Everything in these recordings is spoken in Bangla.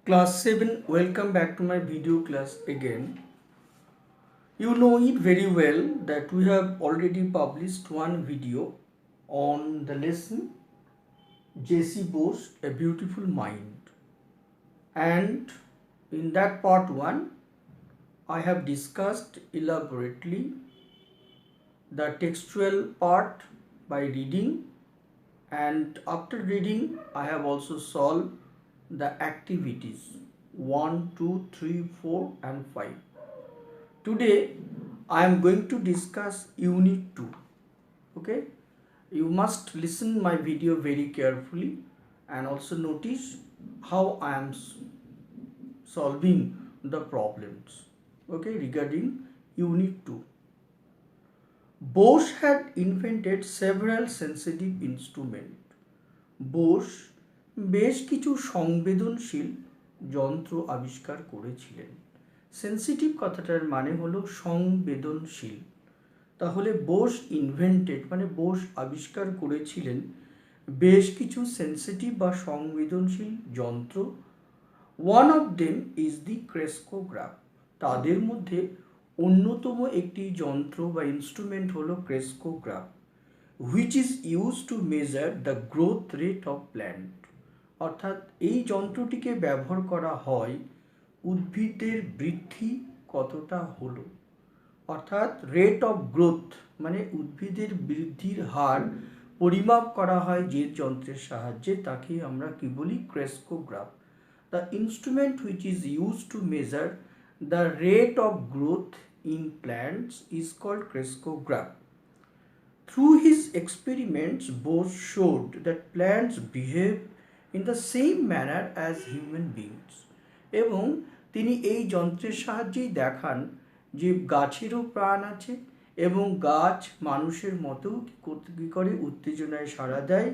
Class 7, welcome back to my video class again. You know it very well that we have already published one video on the lesson J.C. Bose, A Beautiful Mind. And in that part 1, I have discussed elaborately the textual part by reading, and after reading I have also solved the activities 1, 2, 3, 4 and 5. Today I am going to discuss unit 2. Okay, you must listen my video very carefully and also notice how I am solving the problems, okay, regarding unit 2. Bose had invented several sensitive instruments. Bose বেশ কিছু সংবেদনশীল যন্ত্র আবিষ্কার করেছিলেন। সেন্সিটিভ কথাটার মানে হলো সংবেদনশীল। তাহলে বোস ইনভেন্টেড মানে বোস আবিষ্কার করেছিলেন বেশ কিছু সেন্সিটিভ বা সংবেদনশীল যন্ত্র। One of them is the crescograph. তাদের মধ্যে অন্যতম একটি যন্ত্র বা ইনস্ট্রুমেন্ট হলো crescograph, which is use to measure the growth rate of plant. অর্থাৎ এই যন্ত্রটিকে ব্যবহার করা হয় উদ্ভিদের বৃদ্ধি কতটা হলো, অর্থাৎ রেট অফ গ্রোথ মানে উদ্ভিদের বৃদ্ধির হার পরিমাপ করা হয় যে যন্ত্রের সাহায্যে, তাকে আমরা কি বলি crescograph. The instrument which is use to measure the rate of growth in plants is called crescograph. Through his experiments, Bose showed that plants behave in the same manner as human beings. এবং তিনি এই যন্ত্রের সাহায্যেই দেখান যে গাছেরও প্রাণ আছে এবং গাছ মানুষের মতো কী করে উত্তেজনায় সাড়া দেয়,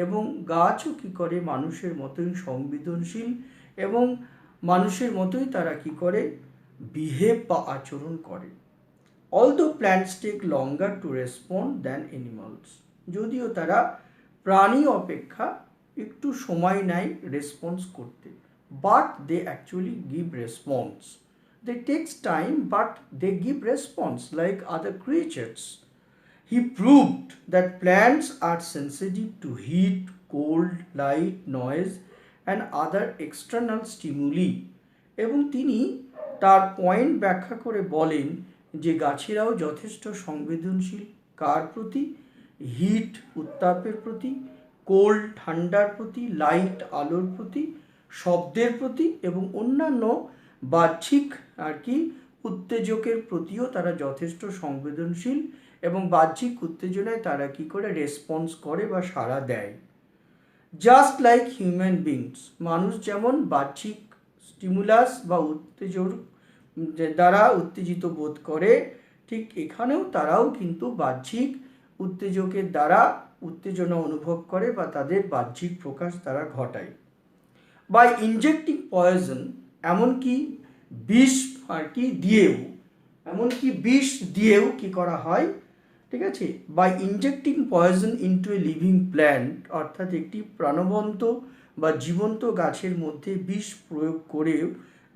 এবং গাছও কী করে মানুষের মতোই সংবেদনশীল এবং মানুষের মতোই তারা কী করে বিহেভ বা আচরণ করে। Although plants take longer to respond than animals. যদিও তারা প্রাণী অপেক্ষা একটু সময় নেয় রেসপন্স করতে, but they actually give response. They takes time but they give response like other creatures. He proved that plants are sensitive to heat, cold, light, noise and other external stimuli. এবং তিনি তার পয়েন্ট ব্যাখ্যা করে বলেন যে গাছেরাও যথেষ্ট সংবেদনশীল কার প্রতি? হিট উত্তাপের প্রতি, কোল্ড ঠান্ডার প্রতি, লাইট আলোর প্রতি, শব্দের প্রতি এবং অন্যান্য বাহ্যিক উত্তেজকের প্রতিও তারা যথেষ্ট সংবেদনশীল এবং বাহ্যিক উত্তেজনায় তারা কি করে রেসপন্স করে বা সাড়া দেয়। জাস্ট লাইক হিউম্যান বিংস, মানুষ যেমন বাহ্যিক স্টিমুলাস বা উত্তেজক দ্বারা উত্তেজিত বোধ করে, ঠিক এখানেও তারাও কিন্তু বাহ্যিক উত্তেজকের দ্বারা উত্তেজনা অনুভব করে বা তাদের বাহ্যিক প্রকাশ তারা ঘটায়। বাই ইনজেক্টিং পয়জন, এমনকি বিষ দিয়েও কি করা হয়, ঠিক আছে। By injecting poison into a living plant, অর্থাৎ একটি প্রাণবন্ত বা জীবন্ত গাছের মধ্যে বিষ প্রয়োগ করেও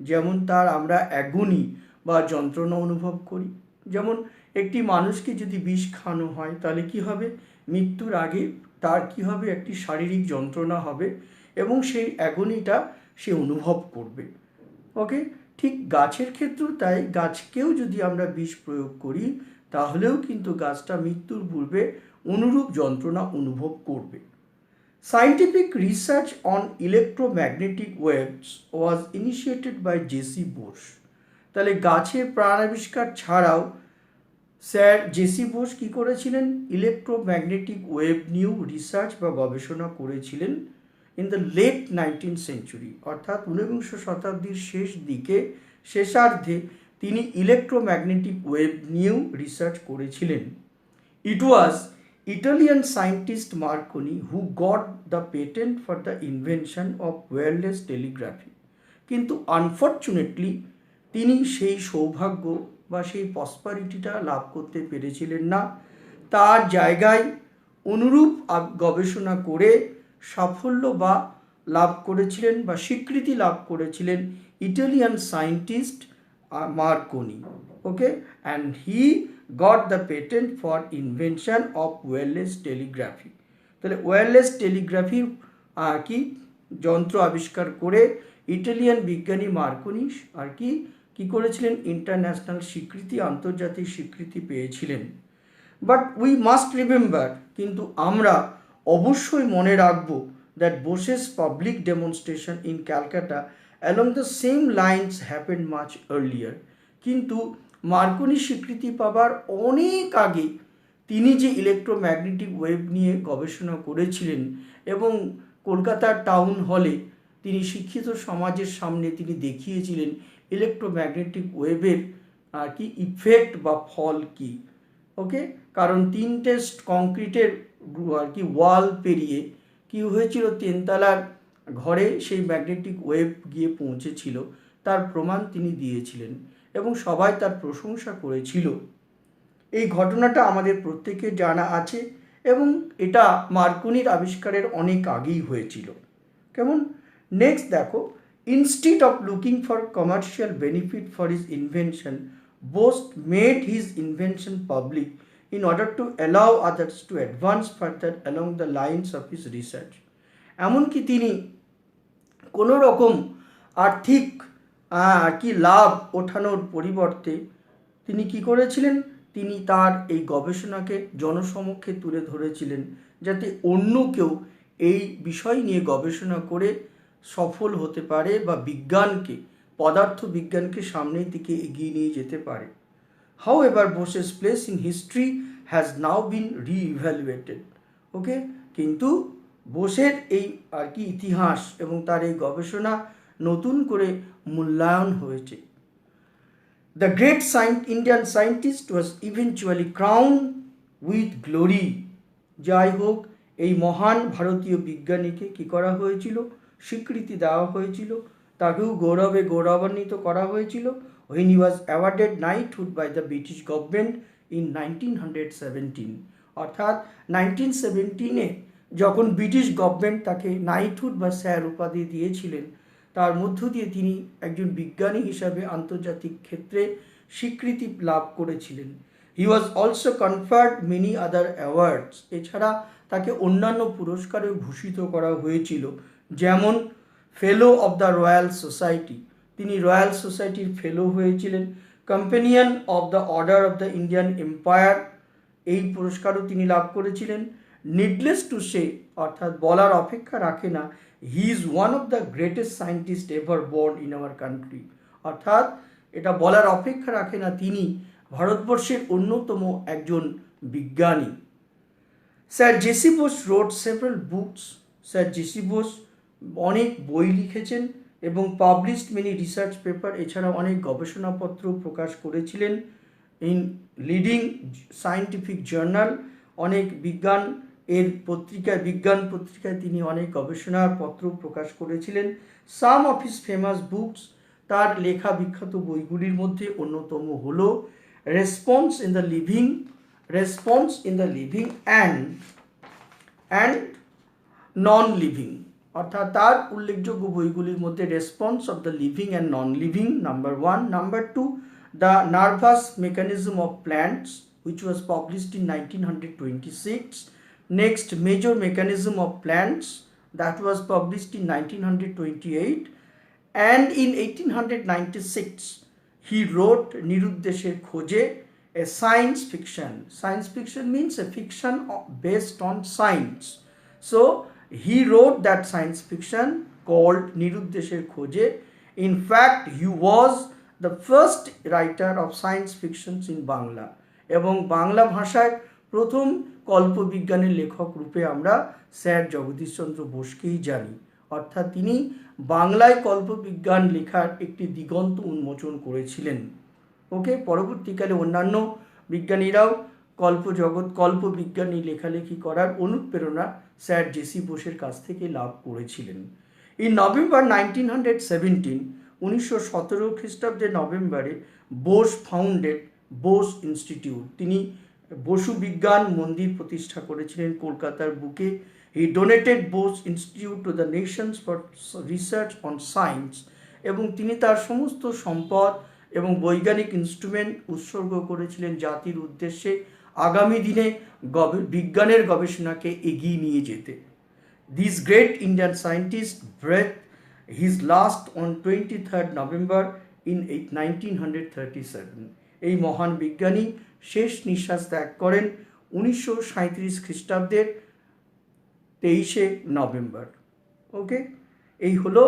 যেমন তার আমরা অ্যাগনি বা যন্ত্রণা অনুভব করি। যেমন একটি মানুষকে যদি বিষ খাওয়ানো হয় তাহলে কি হবে, মৃত্যুর আগে তার কি হবে, একটি শারীরিক যন্ত্রণা হবে এবং সেই অ্যাগনিটা সে অনুভব করবে। ওকে, ঠিক গাছের ক্ষেত্রেও তাই, গাছকেও যদি আমরা বিষ প্রয়োগ করি তাহলেও কিন্তু গাছটা মৃত্যুর পূর্বে অনুরূপ যন্ত্রণা অনুভব করবে। Scientific research on electromagnetic waves was initiated by J.C. Bose. তাহলে গাছের প্রাণ আবিষ্কার ছাড়াও স্যার জেসি বোস কী করেছিলেন, ইলেকট্রোম্যাগনেটিক ওয়েভ নিয়েও রিসার্চ বা গবেষণা করেছিলেন in the late 19th century, অর্থাৎ 19বিংশ শতাব্দীর শেষার্ধে তিনি ইলেকট্রোম্যাগনেটিক ওয়েভ নিয়েও রিসার্চ করেছিলেন। ইট ওয়াজ Italian scientist Marconi who got the patent for the invention of wireless telegraphy. কিন্তু আনফর্চুনেটলি তিনি সেই সৌভাগ্য বা সেই প্রসপারিটিটা লাভ করতে পেরেছিলেন না। তার জায়গায় অনুরূপ গবেষণা করে সাফল্য বা লাভ করেছিলেন বা স্বীকৃতি লাভ করেছিলেন Italian scientist Marconi. Okay, and he got the patent for invention of wireless telegraphy. তাহলে ওয়্যারলেস টেলিগ্রাফি কি যন্ত্র আবিষ্কার করে ইটালিয়ান বিজ্ঞানী মার্কনি আর কি করেছিলেন, ইন্টারন্যাশনাল স্বীকৃতি, আন্তর্জাতিক স্বীকৃতি পেয়েছিলেন। বাট উই মাস্ট রিমেম্বার, কিন্তু আমরা অবশ্যই মনে রাখব, that Bose's public demonstration in Calcutta along the same lines happened much earlier. কিন্তু মার্কনি স্বীকৃতি পাবার অনেক আগে তিনি যে ইলেকট্রোম্যাগনেটিক ওয়েভ নিয়ে গবেষণা করেছিলেন এবং কলকাতার টাউন হলে তিনি শিক্ষিত সমাজের সামনে তিনি দেখিয়েছিলেন ইলেকট্রোম্যাগনেটিক ওয়েভের ইফেক্ট বা ফল কি। ওকে, কারণ 3টে কংক্রিটের ওয়াল পেরিয়ে কি হয়েছিল, 3তলার ঘরে সেই ম্যাগনেটিক ওয়েভ গিয়ে পৌঁছেছিল, তার প্রমাণ তিনি দিয়েছিলেন এবং সবাই তার প্রশংসা করেছিল। এই ঘটনাটা আমাদের প্রত্যেকের জানা আছে এবং এটা মার্কনির আবিষ্কারের অনেক আগেই হয়েছিল। কেমন? নেক্সট দেখো, instead of looking for commercial benefit for his invention, Bose made his invention public in order to allow others to advance further along the lines of his research. এমনকি তিনি কোনো রকম আর্থিক লাভ ওঠানোর পরিবর্তে তিনি কি করেছিলেন, তিনি তার এই গবেষণাকে জনসমক্ষে তুলে ধরেছিলেন, যাতে অন্য কেউ এই বিষয় নিয়ে গবেষণা করে সফল হতে পারে বা বিজ্ঞানকে, পদার্থ বিজ্ঞানকে সামনের দিকে এগিয়ে নিয়ে যেতে পারে। However, Bose's place in history has now been re-evaluated. ওকে, কিন্তু বোসের এই ইতিহাস এবং তার এই গবেষণা নতুন করে মূল্যায়ন হয়েছে। The great Indian scientist was eventually crowned with glory. যাই হোক, এই মহান ভারতীয় বিজ্ঞানীকে কি করা হয়েছিল, স্বীকৃতি দেওয়া হয়েছিল, তাকেও গৌরবে গৌরবান্বিত করা হয়েছিল when he was awarded knighthood by the British government in 1917. অর্থাৎ 1917-এ যখন ব্রিটিশ গভর্নমেন্ট তাকে নাইটহুড বা স্যার উপাধি দিয়েছিলেন, তার মধ্য দিয়ে তিনি একজন বিজ্ঞানী হিসাবে আন্তর্জাতিক ক্ষেত্রে স্বীকৃতি লাভ করেছিলেন। He was also conferred many other awards. এছাড়া তাকে অন্যান্য পুরস্কারেও ভূষিত করা হয়েছিল, যেমন fellow of the Royal Society, তিনি রয়্যাল সোসাইটির ফেলো হয়েছিলেন। Companion of the Order of the Indian Empire, এই পুরস্কারও তিনি লাভ করেছিলেন। নিডলেস টু সে, অর্থাৎ বলার অপেক্ষা রাখে না, he is one of the greatest scientist ever born in our country. অর্থাৎ এটা বলার অপেক্ষা রাখে না, তিনি ভারতবর্ষের অন্যতম একজন বিজ্ঞানী। Sir JC Bose wrote several books. Sir JC Bose অনেক বই লিখেছেন এবং পাবলিশড মেনি রিসার্চ পেপার, এছাড়া অনেক গবেষণাপত্র প্রকাশ করেছিলেন ইন লিডিং সায়েন্টিফিক জার্নাল, অনেক বিজ্ঞান পত্রিকায় তিনি অনেক গবেষণাপত্র প্রকাশ করেছিলেন। সাম অফ হিজ ফেমাস বুকস, তার লেখা বিখ্যাত বইগুলির মধ্যে অন্যতম হল response in the living and non living. অর্থাৎ তার উল্লেখযোগ্য বইগুলির মধ্যে response of the living and non living number 1, number 2 the nervous mechanism of plants which was published in 1926. Next, Major Mechanism of Plants, that was published in 1928. And in 1896 he wrote Niruddesher Khoje, a science fiction. Science fiction means a fiction based on science. So he wrote that science fiction called Niruddesher Khoje. In fact, he was the first writer of science fictions in Bangla. এবং বাংলা ভাষায় প্রথম কল্পবিজ্ঞানের লেখক রূপে আমরা স্যার জগদীশচন্দ্র বোসকেই জানি। অর্থাৎ তিনি বাংলায় কল্পবিজ্ঞান লেখার একটি দিগন্ত উন্মোচন করেছিলেন। ওকে, পরবর্তীকালে অন্যান্য বিজ্ঞানীরাও কল্পবিজ্ঞানী লেখালেখি করার অনুপ্রেরণা স্যার জেসি বোসের কাছ থেকে লাভ করেছিলেন। ইন নভেম্বর 1917, 1917 খ্রিস্টাব্দের নভেম্বরে বোস ফাউন্ডেড বোস ইনস্টিটিউট। তিনি বসু বিজ্ঞান মন্দির প্রতিষ্ঠা করেছিলেন কলকাতার বুকে। He donated Bose Institute to the nations for research on science, এবং তিনি তার সমস্ত সম্পদ এবং বৈজ্ঞানিক ইনস্ট্রুমেন্ট উৎসর্গ করেছিলেন জাতির উদ্দেশ্যে আগামী দিনে বিজ্ঞানের গবেষণাকে এগিয়ে নিয়ে যেতে। This great Indian scientist breathed his last on 23rd November in 1937. এই মহান বিজ্ঞানী শেষ নিঃশ্বাস ত্যাগ করেন 1937 খ্রিস্টাব্দের 23শে নভেম্বর। ওকে, এই হলো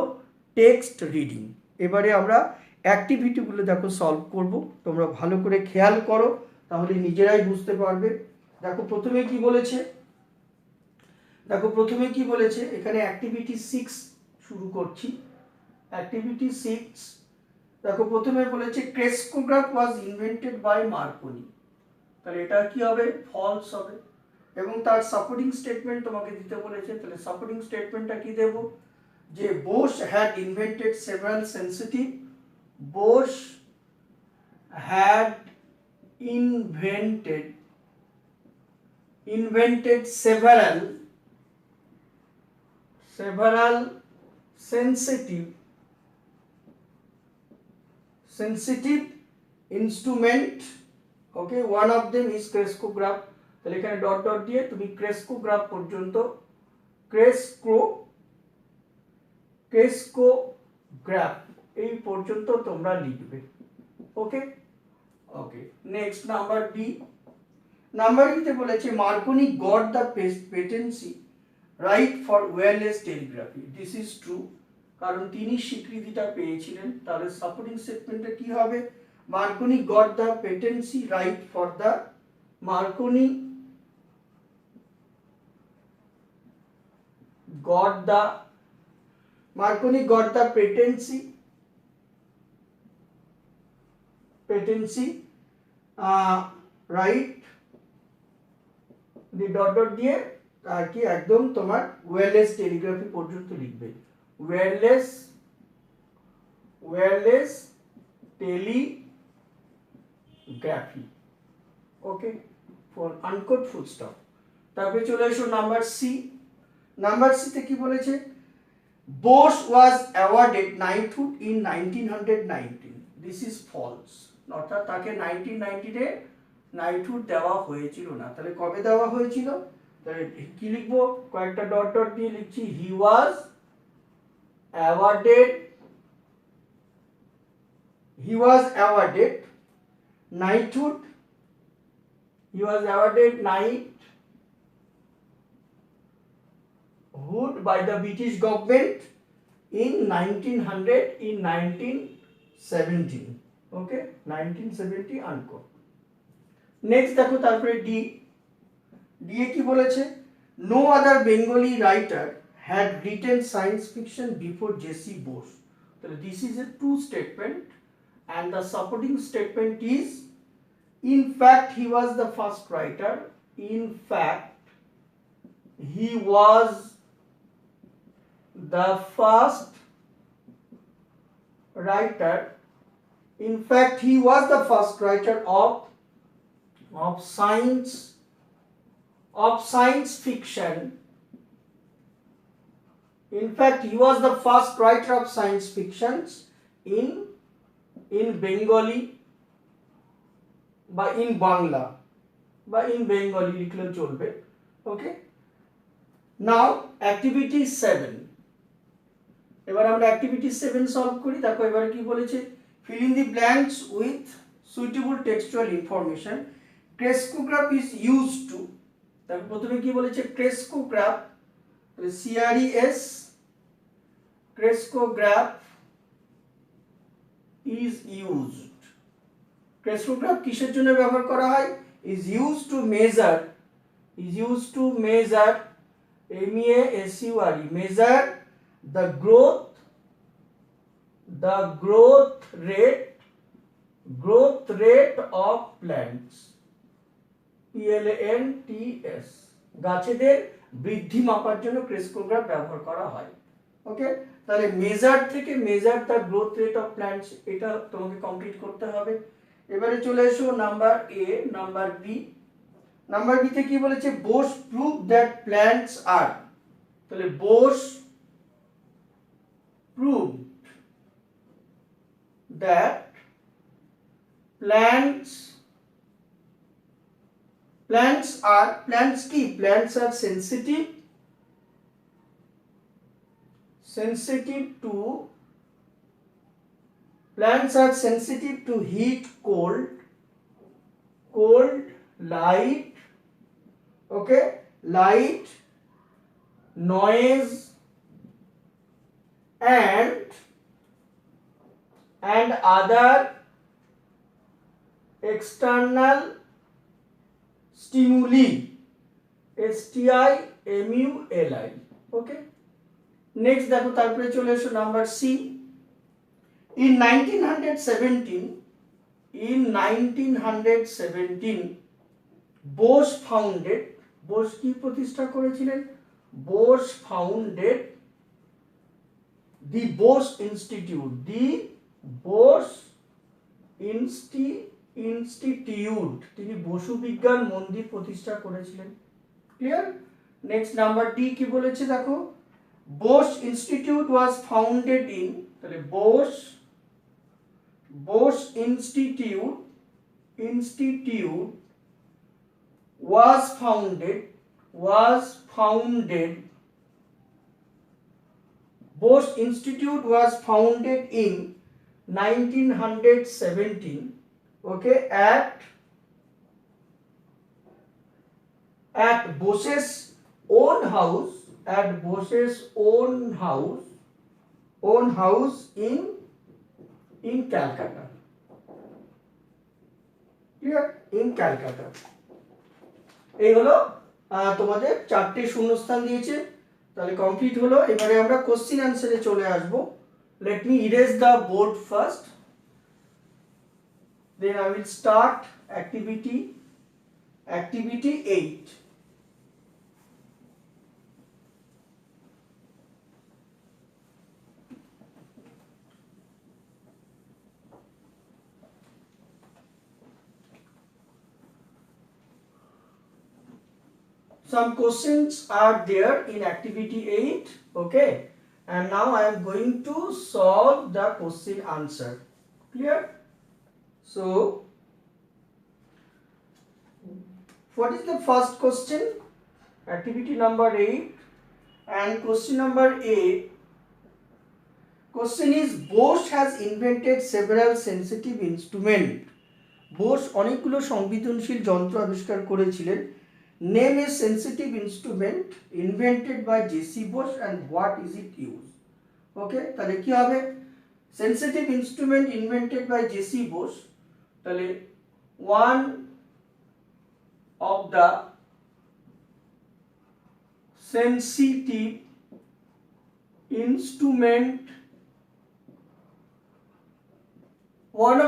টেক্সট রিডিং। এবারে আমরা অ্যাক্টিভিটিগুলো দেখো সলভ করব, তোমরা ভালো করে খেয়াল করো, তাহলে নিজেরাই বুঝতে পারবে। দেখো প্রথমে কি বলেছে, এখানে অ্যাক্টিভিটি 6 শুরু করছি। অ্যাক্টিভিটি 6 দেখো প্রথমে বলেছে crescograph was invented by Marconi, তাহলে এটা কি হবে, ফলস হবে। এবং তার সাপোর্টিং স্টেটমেন্ট তোমাকে দিতে বলেছে, তাহলে সাপোর্টিং স্টেটমেন্টটা কি দেব, যে Bose had invented several sensitive, Bose had invented several sensitive instrument, okay, one of them is crescograph, তাহলে এখানে ডট ডট দিয়ে তুমি ক্রেস্কোগ্রাফ পর্যন্ত, ক্রেস্কোগ্রাফ এই পর্যন্ত তোমরা লিখবে। ওকে, নেক্সট নাম্বার ডি। নাম্বার ডিতে বলেছে Marconi got the patency right for wireless টেলিগ্রাফি। This is true, কারণ তিনি স্বীকৃতিটা পেয়েছিলেন। তাহলে সাপোর্টিং স্টেটমেন্টটা কি হবে, Marconi got the patency right for the Marconi got the patency right, the dot dot দিয়ে আর কি একদম তোমার ওয়্যারলেস টেলিগ্রাফি পর্যন্ত লিখবে, wireless telegraphy. Okay, for unquote full stop. তারপরে চলে এসো নাম্বার সি। নাম্বার সিতে কি বলেছে, Bose was awarded knighthood in 1919। This is false, অর্থাৎ তাকে 1919 এ নাইটহুড দেওয়া হয়েছিল না। তাহলে কবে দেওয়া হয়েছিল, তাহলে কি লিখবো, কয়েকটা ডট ডট দিয়ে লিখছি, he was awarded knighthood, he was awarded knighthood by the British government in 1917. Okay, 1970 আনকো। নেক্সট দেখো তারপরে ডি এ কি বলেছে, no other Bengali writer had written science fiction before JC Bose. তাহলে this is a true statement and the supporting statement is, in fact he was the first writer, in fact he was the first writer of science fiction. In fact he was the first writer of science fictions in Bengali বা in বাংলা বা in Bengali লিখলে চলবে। ওকে, নাও অ্যাক্টিভিটি 7। এবার আমরা অ্যাক্টিভিটি 7 সলভ করি। দেখো এবারে কি বলেছে, fill in the blanks with suitable textual information. Crescograph is used to, তারপর প্রথমে কি বলেছে, crescograph, CRES, crescograph is used. Crescograph কিসের জন্য ব্যবহার করা হয়, is used to measure measure the growth rate of plants, plants, গাছেদের বৃদ্ধি মাপার জন্য ক্রেস্কোগ্রাফ ব্যবহার করা হয়। ওকে, তাহলে মেজার থেকে measure the growth rate of plants, এটা তোমাকে কমপ্লিট করতে হবে। এবারে চলে এসো নাম্বার এ। নাম্বার বি তে কি বলেছে, বোস প্রুভ দ্যাট প্ল্যান্টস আর তাহলে Bose proved that plants are sensitive to heat, cold, light, okay, light, noise, and other external stimuli, STIMULI, okay. Next দেখো, তারপরে চলে এসো নাম্বার সি। In 1917 বোস কি প্রতিষ্ঠা করেছিলেন? বোস ফাউন্ডেড দি বোস ইনস্টিটিউট, তিনি বসু বিজ্ঞান মন্দির প্রতিষ্ঠা করেছিলেন। ক্লিয়ার? নেক্সট নাম্বার ডি কি বলেছে দেখো, Bose Institute was founded in, তাহলে Bose Institute was founded Bose Institute was founded in 1917, okay, at Bose's own house in Calcutta. Clear? In Calcutta. এই হলো তোমাদের 4টে শূন্যস্থান দিয়েছে, তাহলে কমপ্লিট হলো। এবারে আমরা কোশ্চেন অ্যানসারে চলে আসব। Let me erase the board first, then I will start activity 8. Some questions are there in activity 8, okay, and now I am going to solve the question answer. Clear? So what is the first question? Activity number 8, and question number 8 question is, Bose has invented several sensitive instrument. Bose অনেকগুলো সংবেদনশীল যন্ত্র আবিষ্কার করেছিলেন। Name a sensitive instrument invented by J.C. Bose and what is it used? Okay, তাহলে কি হবে? Sensitive instrument invented by J.C. Bose, তাহলে one of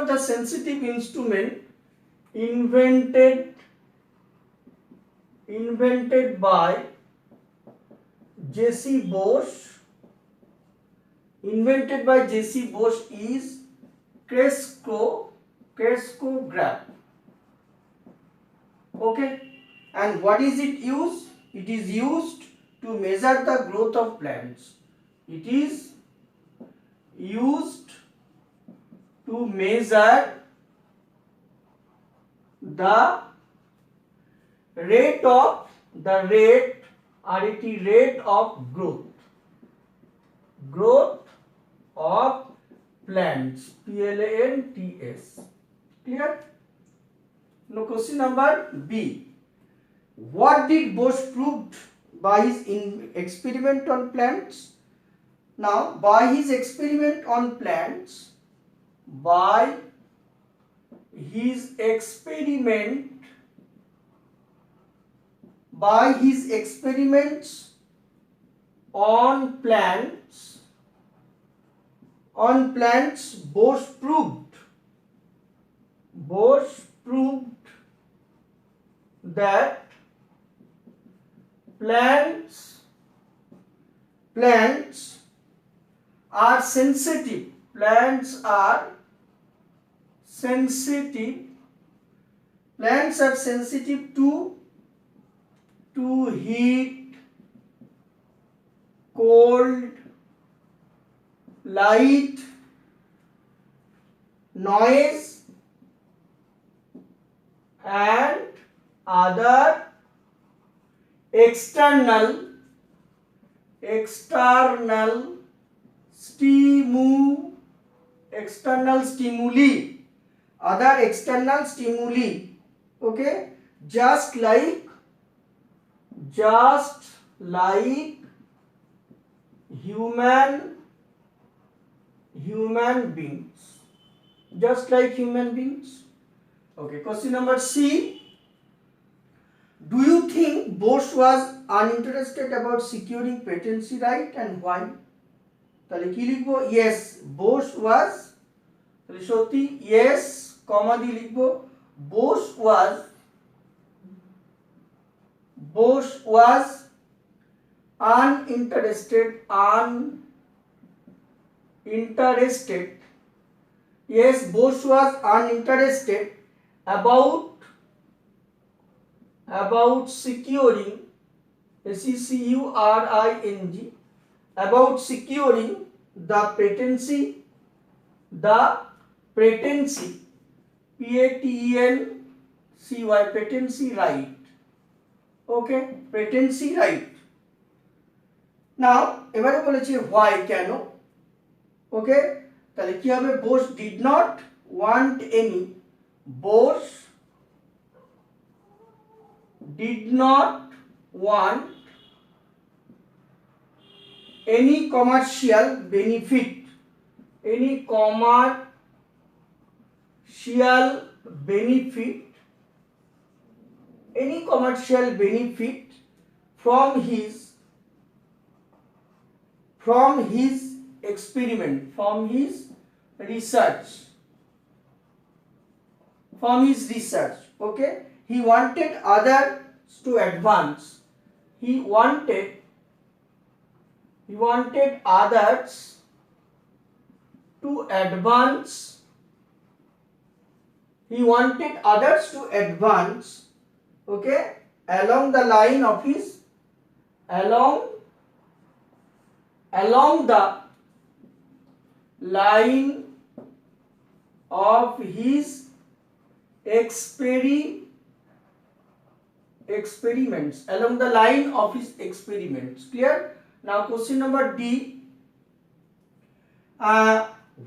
the sensitive instrument invented by J.C. Bose is crescograph. Okay, and what is it used? It is used to measure the growth of plants. It is used to measure the rate of growth of plants, plants. Clear? Now question number B, what did Bose proved by his experiment on plants? Now by his experiment on plants, by his experiments on plants, Bose proved that plants are sensitive. Plants are sensitive to heat, cold, light, noise and other external stimuli, other external stimuli, okay, just like human beings, just like human beings. Okay, question number C. Do you think Bose was uninterested about securing patency right and why? তাহলে কি লিখবো? Yes, Bose was, তাহলে সত্যি yes, কমা দিয়ে লিখবো Bose was uninterested, yes, Bose was uninterested about securing, SECURING, about securing the patency, patency patency right, okay, patency right. Now এবারে বলেছে why, কেন, okay, তাহলে কি হবে? Bose did not want any, Bose did not want any commercial benefit, from his experiment, from his research, okay. He wanted others to advance, he wanted others to advance, okay, along the line of his experiments, along the line of his experiments. Clear? Now question number D.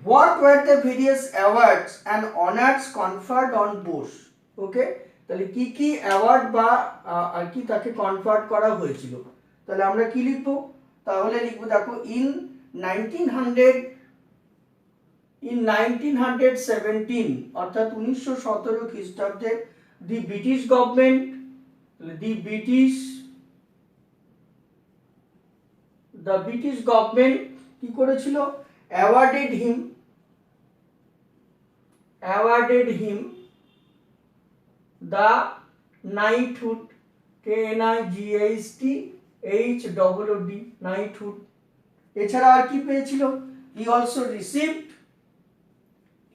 What were the various awards and honors conferred on Bose? Okay, তাহলে কি কি অ্যাওয়ার্ড বা আর কি তাকে কনফার্ট করা হয়েছিল? তাহলে আমরা কি লিখব? তাহলে লিখব দেখো in 1917 অর্থাৎ 1917 খ্রিস্টাব্দে the British government কি করেছিল? awarded him the knighthood, KNIGHTHOOD, knighthood. এছাড়া আর কি পেয়েছিল?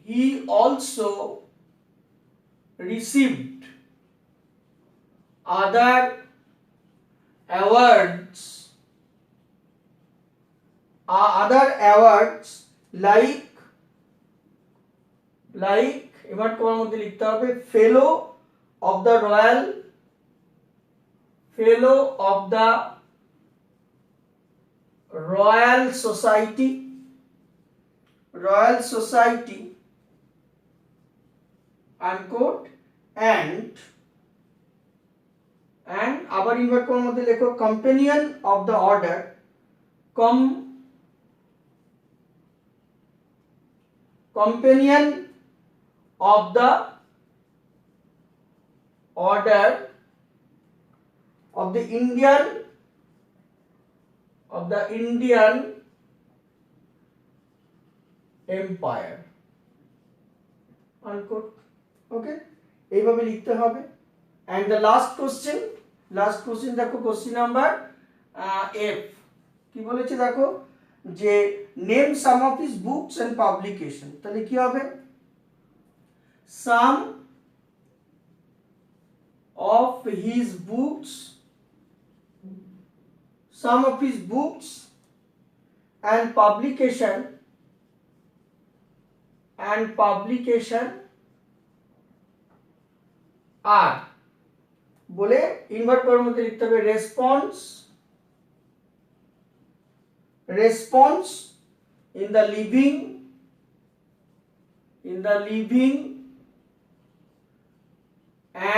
he also received other awards like এবার তোমার মধ্যে লিখতে হবে fellow of the Royal Society, unquote, and আবার ইনভার্ট করার মধ্যে লেখো companion of the order, companion of the order of the Indian Empire, unquote. Okay, এইভাবে লিখতে হবে। and the last question দেখো কোশ্চেন নাম্বার F কি বলেছে দেখো যে name some of his books and publication, তাহলে কি হবে? some of his books and publication are বলে ইনভার্ট করার মধ্যে লিখতে হবে response in the living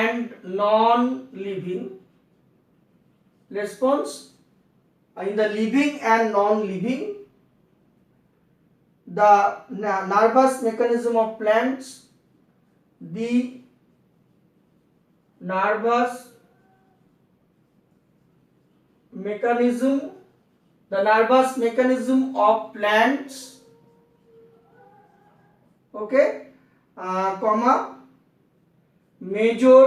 and non-living response in the living and non-living, the nervous mechanism of plants, the nervous mechanism of plants, okay, comma, major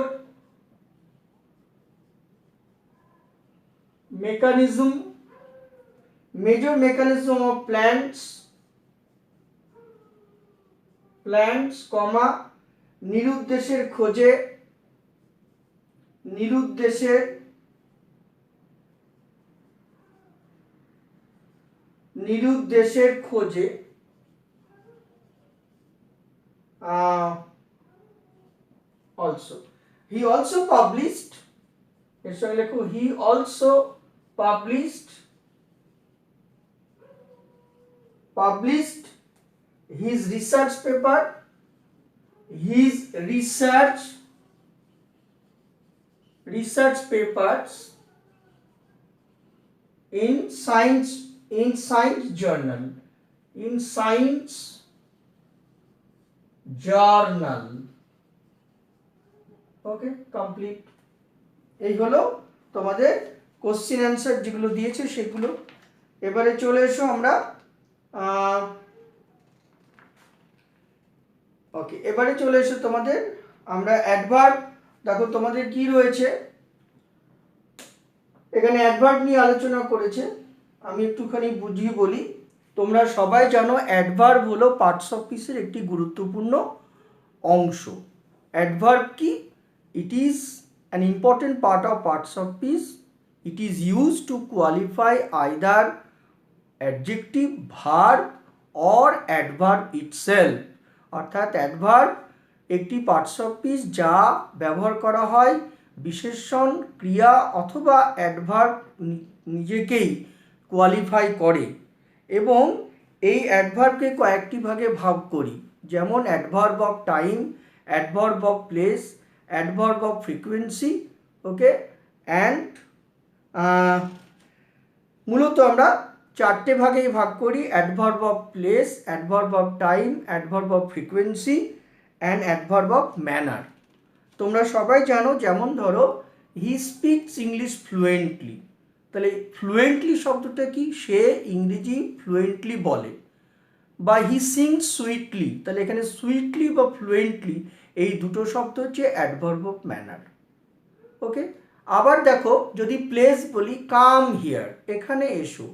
mechanism of plants, comma, নিরুদ্দেশের খোঁজে also. He also published his research papers in Science Journal. Okay, complete. এই হলো তোমাদের কোশ্চেন অ্যান্সার যেগুলো দিয়েছে সেগুলো। এবারে চলে এসো আমরা তোমাদের আমরা অ্যাডভার্ব। দেখো তোমাদের কি রয়েছে এখানে, অ্যাডভার্ব নিয়ে আলোচনা করেছে। আমি একটুখানি বুঝিয়ে বলি। তোমরা সবাই জানো অ্যাডভার্ব হলো পার্টস অফ স্পিচের একটি গুরুত্বপূর্ণ অংশ। অ্যাডভার্ব কি? It is an important part of parts of speech. It is used to qualify either adjective, verb or adverb itself. অর্থাৎ অ্যাডভার্ব একটি পার্টস অফ স্পিচ যা ব্যবহার করা হয় বিশেষণ, ক্রিয়া অথবা অ্যাডভার্ব নিজেকেই কোয়ালিফাই করে। এবং এই অ্যাডভার্বকে কয়েকটি ভাগে ভাগ করি, যেমন adverb of time, adverb of place, adverb of frequency, okay, and মূলত আমরা চারটে ভাগেই ভাগ করি: adverb of place, adverb of time, adverb of frequency and adverb of manner. তোমরা সবাই জানো, যেমন ধরো হি স্পিকস ইংলিশ ফ্লুয়েন্টলি, তাহলে ফ্লুয়েন্টলি শব্দটা কি? সে ইংরেজি ফ্লুয়েন্টলি বলে। বা হি সিংস সুইটলি, তাহলে এখানে সুইটলি বা ফ্লুয়েন্টলি এই দুটো শব্দ হচ্ছে অ্যাডভার্ব অফ ম্যানার, ওকে। আবার দেখো যদি প্লেস বলি, কাম হিয়ার, এখানে এসো,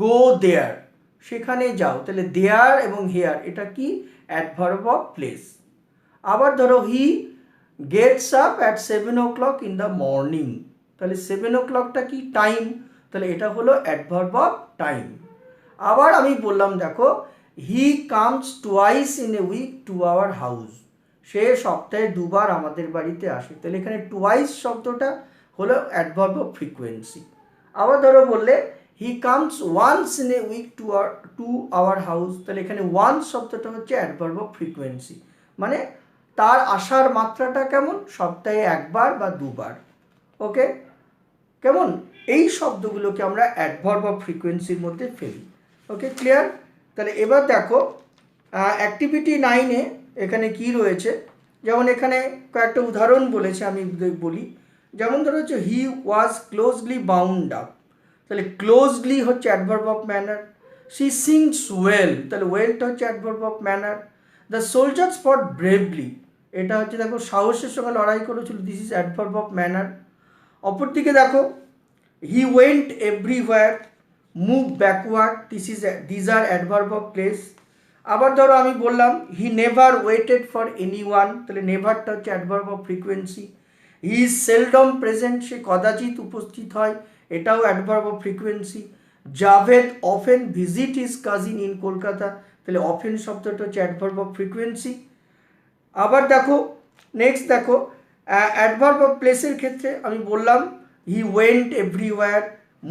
গো দেয়ার, সেখানে যাও, তাহলে দেয়ার এবং হিয়ার এটা কি? Adverb of place. আবার ধরো he gets up at 7 o'clock in the morning, তাহলে 7 o'clockটা কি? টাইম, তাহলে এটা হলো অ্যাডভার্ব অফ টাইম। আবার আমি বললাম দেখো he comes twice in a week to our house, সে সপ্তাহে দুবার আমাদের বাড়িতে আসে, তাহলে এখানে টুয়াইস শব্দটা হলো অ্যাডভার্ব অফ ফ্রিকোয়েন্সি। আবার ধরো বললে he comes once in a week to our house, তাহলে এখানে ওয়ান্স শব্দটা হচ্ছে অ্যাডভার্ব অফ ফ্রিকোয়েন্সি, মানে তার আসার মাত্রাটা কেমন? সপ্তাহে একবার বা দুবার, ওকে, কেমন? এই শব্দগুলোকে আমরা অ্যাডভার্ব অফ ফ্রিকোয়েন্সির মধ্যে ফেলি, ওকে, ক্লিয়ার? তাহলে এবার দেখো অ্যাক্টিভিটি 9-এ এখানে কি রয়েছে, যেমন এখানে কয়েকটা উদাহরণ বলেছে, আমি বলি। যেমন ধরো হচ্ছে he was closely bound up, তাহলে ক্লোজলি হচ্ছে adverb of manner. She sings well, তাহলে ওয়েলটা হচ্ছে adverb of manner. The soldiers fought bravely, এটা হচ্ছে দেখো সাহসের সঙ্গে লড়াই করেছিল, this is adverb of manner. অপরদিকে দেখো he went everywhere, move backward, this are adverb of place. আবার ধরো আমি বললাম he never waited for anyone, তাহলে নেভারটা হচ্ছে adverb of frequency. He is seldom present, সে কদাচিৎ উপস্থিত হয়, এটাও adverb of frequency. Javed often visit his cousin in Kolkata, তাহলে অফেন শব্দটা হচ্ছে অ্যাডভার্ব অফ ফ্রিকোয়েন্সি। আবার দেখো নেক্সট দেখো অ্যাডভার্ব অফ প্লেসের ক্ষেত্রে আমি বললাম he went everywhere,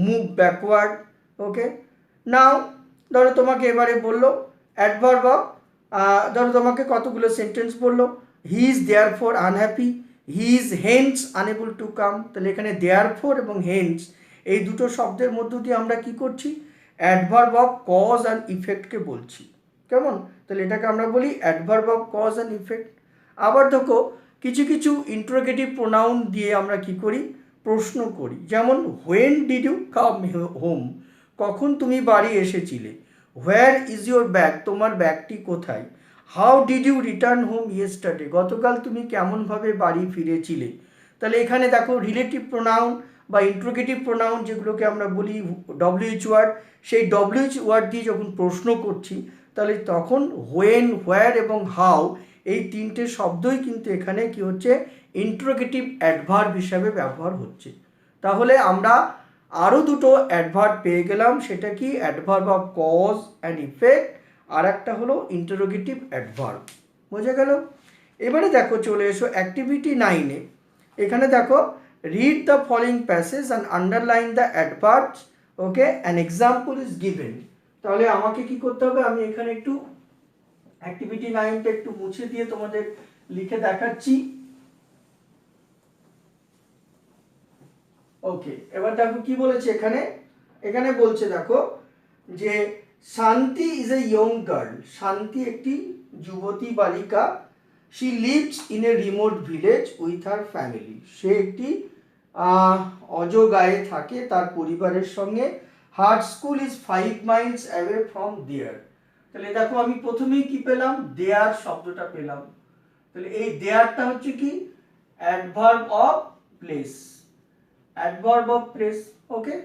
move backward. Okay, now ধরো তোমাকে এবারে বললো অ্যাডভার্ব অফ, ধরো তোমাকে কতগুলো সেন্টেন্স বললো, he is therefore unhappy, he is hence unable to come, তাহলে এখানে দেয়ার ফর এবং হেন্স এই দুটো শব্দের মধ্য দিয়ে আমরা কি করছি, অ্যাডভার্ব অফ কজ অ্যান্ড ইফেক্টকে বলছি। কেমন, তাহলে এটাকে আমরা বলি adverb of cause and effect. আবার দেখো কিছু কিছু ইন্টারোগেটিভ প্রোনাউন দিয়ে আমরা কি করি, প্রশ্ন করি, যেমন when did you come home, কখন তুমি বাড়ি এসেছিলে, হোয়ার ইজ ইউর ব্যাগ, তোমার ব্যাগটি কোথায়, how did you return home yesterday, গতকাল তুমি কেমনভাবে বাড়ি ফিরেছিলে। তাহলে এখানে দেখো রিলেটিভ প্রোনাউন বা ইন্টারোগেটিভ প্রোনাউন যেগুলোকে আমরা বলি ডব্লিউএইচ ওয়ার্ড, সেই ডব্লিউএইচ ওয়ার্ড দিয়ে যখন প্রশ্ন করছি তাহলে তখন হোয়েন, হোয়ার এবং হাউ এই তিনটে শব্দই কিন্তু এখানে কি হচ্ছে, ইন্টারোগেটিভ অ্যাডভার্ব হিসাবে ব্যবহার হচ্ছে। তাহলে আমরা আরও দুটো অ্যাডভার্ব পেয়ে গেলাম, সেটা কি adverb of cause and effect, আর একটা হলো ইন্টারোগেটিভ অ্যাডভার্ব। বোঝা গেল? এবারে দেখো চলে এসো অ্যাক্টিভিটি 9-এ। এখানে দেখো read the following passage and underline the adverbs, okay, an example is given. তাহলে আমাকে কি করতে হবে, আমি এখানে একটু অ্যাক্টিভিটি 9টা একটু মুছে দিয়ে তোমাদের লিখে দেখাচ্ছি। ওকে, এবার দেখো কি বলেছে এখানে, এখানে বলছে দেখো যে শান্তি ইজ এ ইয়ং গার্ল, শান্তি একটি যুবতী বালিকা, she lives in a remote village with her family, সে একটি অজগায়ে থাকে তার পরিবারের সঙ্গে, her school is 5 miles away from there. তাহলে দেখো আমি প্রথমেই কি পেলাম, দেয়ার শব্দটা পেলাম, তাহলে এই দেয়ারটা হচ্ছে কি adverb of place, adverb of place. Okay,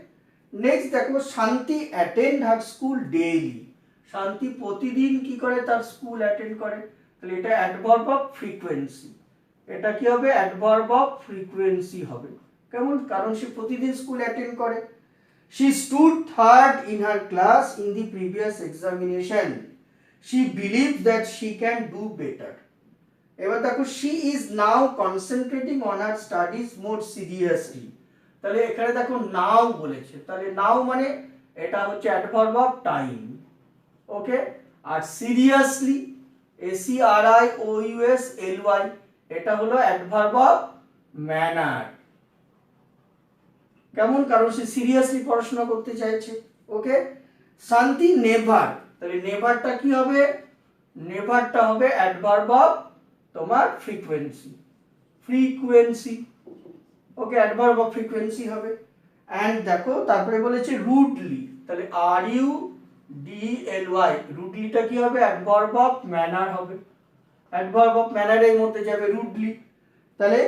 next দেখো শান্তি অ্যাটেন্ড হার স্কুল ডেইলি, শান্তি প্রতিদিন কি করে, তার স্কুল অ্যাটেন্ড করে, তাহলে এটা অ্যাডভার্ব অফ ফ্রিকোয়েন্সি, এটা কি হবে, অ্যাডভার্ব অফ ফ্রিকোয়েন্সি হবে। কেমন, কারণ সে প্রতিদিন স্কুল অ্যাটেন্ড করে। She stood third in her class in the previous examination. She believes that she can do better. এবার দেখো she is now concentrating on her studies more seriously. তাহলে এখানে দেখো নাও বলেছে, তাহলে নাও মানে এটা হচ্ছে অ্যাডভার্ব অফ টাইম। ওকে, আর সিরিয়াসলি SERIOUSLY এটা হলো অ্যাডভার্ব অফ ম্যানার। কেমন, কারণ সে সিরিয়াসলি পড়াশোনা করতে চাইছে। ওকে, শান্তি নেভার, তাহলে নেভারটা কি হবে, নেভারটা হবে অ্যাডভার্ব অফ তোমার frequency, frequency. Okay, adverb of frequency হবে। অ্যান্ড দেখো তারপরে বলেছে রুডলি, তাহলে RUDLY, রুডলিটা কি হবে, অ্যাডভার্ব অফ ম্যানার হবে, অ্যাডভার্ব অফ ম্যানারের মধ্যে যাবে রুডলি। তাহলে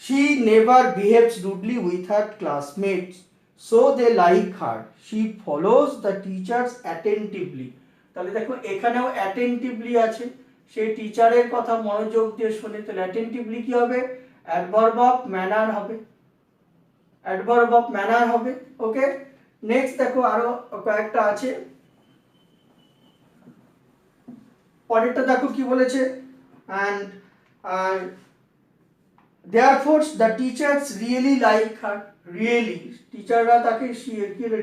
she never behaves rudely with her classmates so they like her, she follows the teachers attentively। তাহলে দেখো এখানেও attentively আছে, সেই টিচারের কথা মনোযোগ দিয়ে শুনে, তাহলে attentively কি হবে, অ্যাডভার্ব অফ ম্যানার হবে, অ্যাডভার্ব অফ ম্যানার হবে। ওকে, নেক্সট দেখো আরো কয়েকটা আছে, পরেরটা দেখো কি বলেছে, and therefore the teachers really like her, really টিচাররা তাকে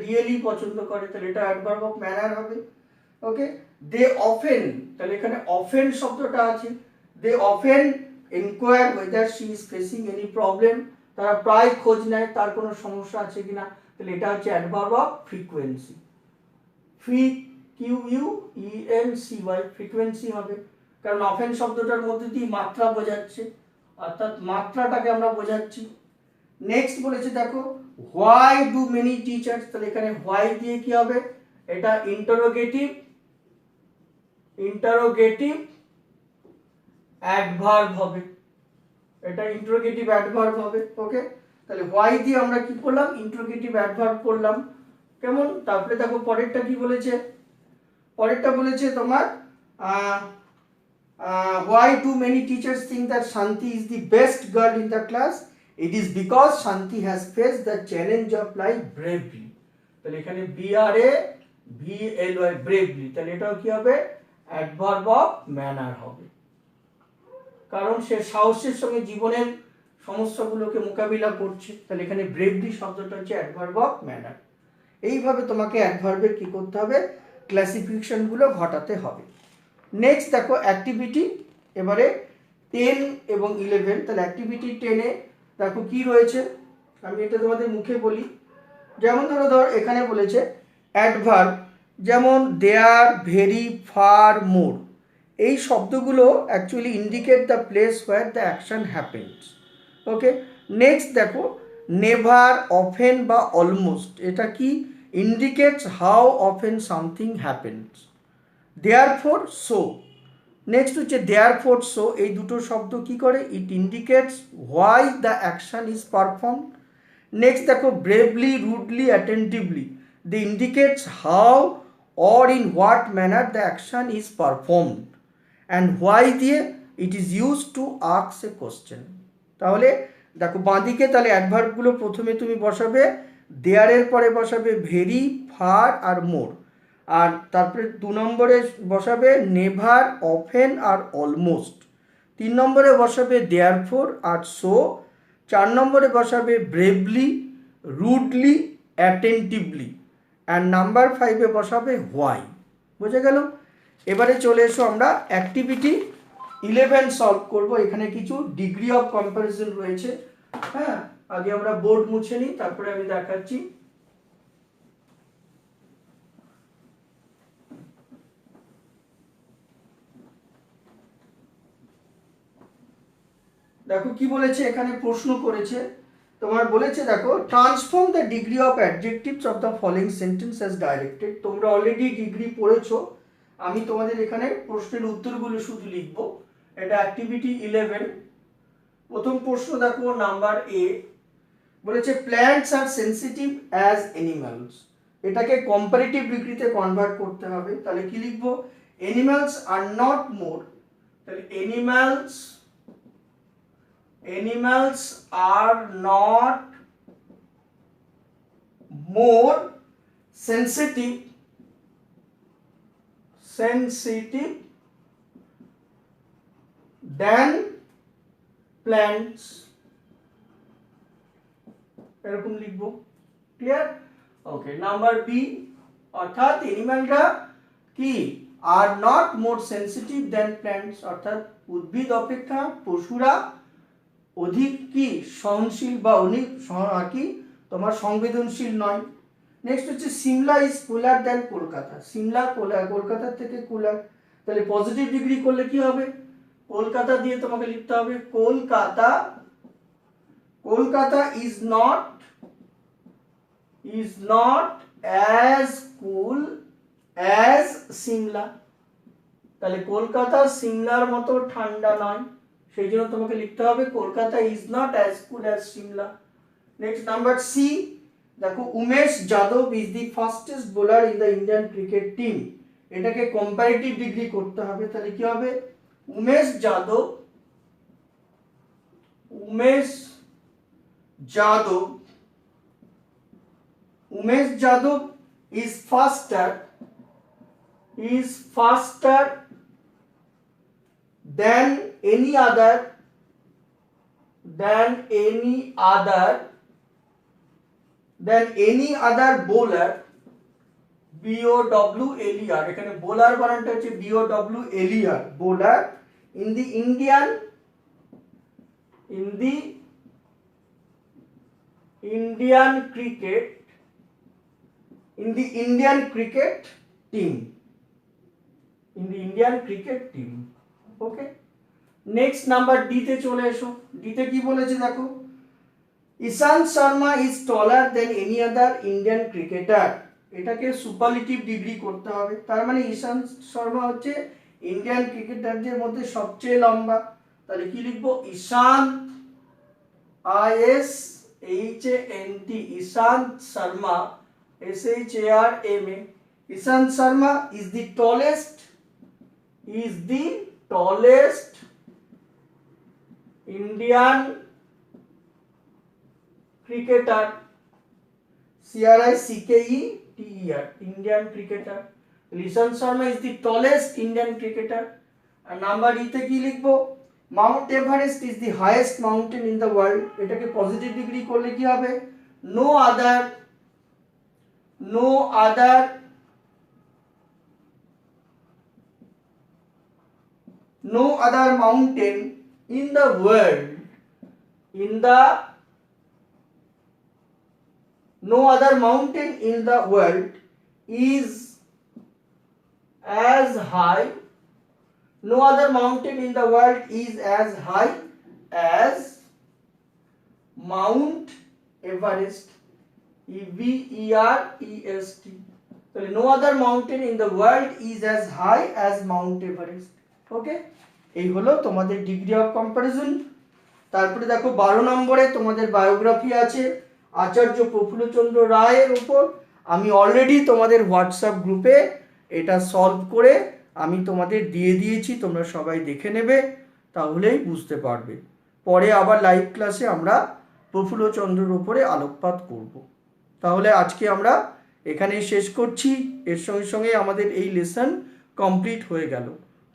রিয়েলি পছন্দ করে, তাহলে এটা অ্যাডভার্ব অফ ম্যানার হবে। ওকে, দে অফেন, তাহলে এখানে অফেন শব্দটা আছে, they often inquire whether she is facing any problem, তারা প্রায় খোঁজ নেয় তার কোনো সমস্যা আছে কিনা, তাহলে এটা হচ্ছে adverb of frequency, FREQUENCY, frequency হবে, কারণ অফেন শব্দটার মধ্যে দিয়ে মাত্রা বোঝাচ্ছে, অর্থাৎ মাত্রাটাকে আমরা বোঝাচ্ছি। নেক্সট বলেছে দেখো হোয়াই ডু মেনি টিচার্স, তাহলে এখানে হোয়াই দিয়ে কি হবে, এটা ইন্টারোগেটিভ, ইন্টারোগেটিভ অ্যাডভার্ব হবে, এটা ইন্টারোগেটিভ অ্যাডভার্ব হবে। ওকে, তাহলে হোয়াই দিয়ে আমরা কি করলাম, ইন্টারোগেটিভ অ্যাডভার্ব করলাম। কেমন, তারপরে দেখো পরেরটা কি বলেছে, পরেরটা বলেছে তোমার why do many teachers think that Shanti is the best girl in the class? It is because Shanti has faced the challenge of life bravely. তাহলে এখানে BRAVLY ব্রেভলি, তাহলে এটাও কি হবে অ্যাডভার্ব অফ ম্যানার হবে, কারণ সে সাহসের সঙ্গে জীবনের সমস্যাগুলোকে মোকাবিলা করছে। তাহলে এখানে ব্রেভলি শব্দটা হচ্ছে অ্যাডভার্ব অফ ম্যানার। এইভাবে তোমাকে অ্যাডভার্বের কি করতে হবে, ক্লাসিফিকেশনগুলো ঘটাতে হবে। নেক্সট দেখো অ্যাক্টিভিটি, এবারে 10 এবং 11। তাহলে অ্যাক্টিভিটি 10-এ দেখো কি রয়েছে, আমি এটা তোমাদের মুখে বলি। যেমন ধর এখানে বলেছে অ্যাডভার্ব, যেমন দেয়ার, ভেরি, ফার, মোর, এই শব্দগুলো actually indicate the place where the action happens. Okay, next দেখো নেভার, অফেন বা অলমোস্ট, এটা কি indicates how often something happens. Therefore, so, next হচ্ছে দেয়ারফর, সো, এই দুটো শব্দ কি করে, it indicates why the action is perform. Next দেখো bravely, rudely, attentively, they indicates how or in what manner the action is performed, and why দিয়ে it is used to ask a question। তাহলে দেখো বাঁদিকে তাহলে অ্যাডভার্বগুলো প্রথমে তুমি বসাবে, দেয়ারের পরে বসাবে ভেরি, ফার আর মোর, আর তারপরে 2 নম্বরে বসাবে নেভার, অফেন আর অলমোস্ট, 3 নম্বরে বসাবে দেয়ারফোর আর সো, 4 নম্বরে বসাবে bravely, rudely, attentively, and number 5-এ বসাবে হোয়াই। বুঝে গেল? এবারে চলে এসো আমরা অ্যাক্টিভিটি 11 সলভ করব। এখানে কিছু ডিগ্রি অফ কম্প্যারিজন রয়েছে। হ্যাঁ, আগে আমরা বোর্ড মুছে নিই, তারপরে আমি দেখাচ্ছি। দেখো কি বলেছে, এখানে প্রশ্ন করেছে, তোমার বলেছে দেখো transform the degree of adjectives of the following sentence as directed. তোমরা অলরেডি ডিগ্রি পড়েছো, আমি তোমাদের এখানে প্রশ্নের উত্তরগুলো শুধু লিখবো। এটা অ্যাক্টিভিটি 11। প্রথম প্রশ্ন দেখো নাম্বার এ, বলেছে প্ল্যান্টস আর সেনসিটিভ অ্যাজ অ্যানিমালস। এটাকে কম্পারেটিভ ডিগ্রিতে কনভার্ট করতে হবে। তাহলে কি লিখবো, অ্যানিমালস আর নট মোর, তাহলে animals are not more sensitive than plants, এরকম লিখবো। ক্লিয়ার? ওকে, নাম্বার বি, অর্থাৎ অ্যানিমালরা কি are not more sensitive than plants, অর্থাৎ উদ্ভিদ অপেক্ষা পশুরা অধিক কি সহনশীল বা অধিক কি তোমার সংবেদনশীল নয়। নেক্সট হচ্ছে Shimla is cooler than Kolkata. Shimla কলকাতার থেকে কুলার, তাহলে পজিটিভ ডিগ্রি করলে কি হবে, কলকাতা দিয়ে তোমাকে লিখতে হবে Kolkata is not as cool as Shimla. তাহলে কলকাতা সিমলার মতো ঠান্ডা নয়, সেই জন্য তোমাকে লিখতে হবে Kolkata is not as cool as Shimla. Next number C, দেখো Umesh Yadav is the fastest bowler in the Indian cricket team. এটাকে কম্পারেটিভ ডিগ্রি করতে হবে। তাহলে কি হবে, Umesh Yadav is faster than any other bowler, BOWLER, এখানে বোলার বানানটা হচ্ছে BOWLER, bowler in the Indian cricket team. Okay, next number D তে চলে এসো। ডি তে কি বলেছে দেখো, Ishant Sharma is trawler than any other Indian cricketer. এটাকে সুপারলেটিভ ডিগ্রি করতে হবে। তার মানে ইশান্ত শর্মা হচ্ছে ইন্ডিয়ান ক্রিকেটারদের মধ্যে সবচেয়ে লম্বা। তাহলে কি লিখবো, Ishant ISHANT, Ishant Sharma SHARMA, Ishant Sharma is the tallest Indian cricketer. CRICKETER, Indian cricketer. Lishan Sharma is the tallest Indian cricketer. আর নাম্বার ইতে কি লিখবো? Mount Everest is the highest mountain in the world. এটাকে পজিটিভ ডিগ্রি করলে কি হবে? No other mountain in the world no other mountain in the world is as high as Mount Everest. EVEREST. তাহলে no other mountain in the world is as high as Mount Everest. ওকে, এই হলো তোমাদের ডিগ্রি অফ কম্পারিজন। তারপরে দেখো 12 নম্বরে তোমাদের বায়োগ্রাফি আছে আচার্য প্রফুল্লচন্দ্র রায়ের উপর। আমি অলরেডি তোমাদের হোয়াটসঅ্যাপ গ্রুপে এটা সলভ করে আমি তোমাদের দিয়ে দিয়েছি, তোমরা সবাই দেখে নেবে, তাহলেই বুঝতে পারবে। পরে আবার লাইভ ক্লাসে আমরা প্রফুল্লচন্দ্রের উপরে আলোকপাত করব। তাহলে আজকে আমরা এখানেই শেষ করছি। এর সঙ্গে সঙ্গে আমাদের এই লেসন কমপ্লিট হয়ে গেল।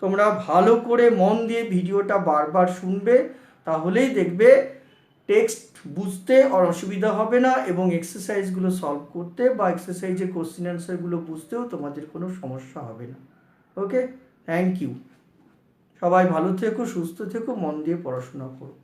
তোমরা ভালো করে মন দিয়ে ভিডিওটা বারবার শুনবে, তাহলেই দেখবে টেক্সট বুঝতে অসুবিধা হবে না এবং এক্সারসাইজগুলো সলভ করতে বা এক্সারসাইজের কোশ্চেন অ্যান্সারগুলো বুঝতেও তোমাদের কোনো সমস্যা হবে না। ওকে, থ্যাংক ইউ। সবাই ভালো থেকো, সুস্থ থেকো, মন দিয়ে পড়াশোনা করো।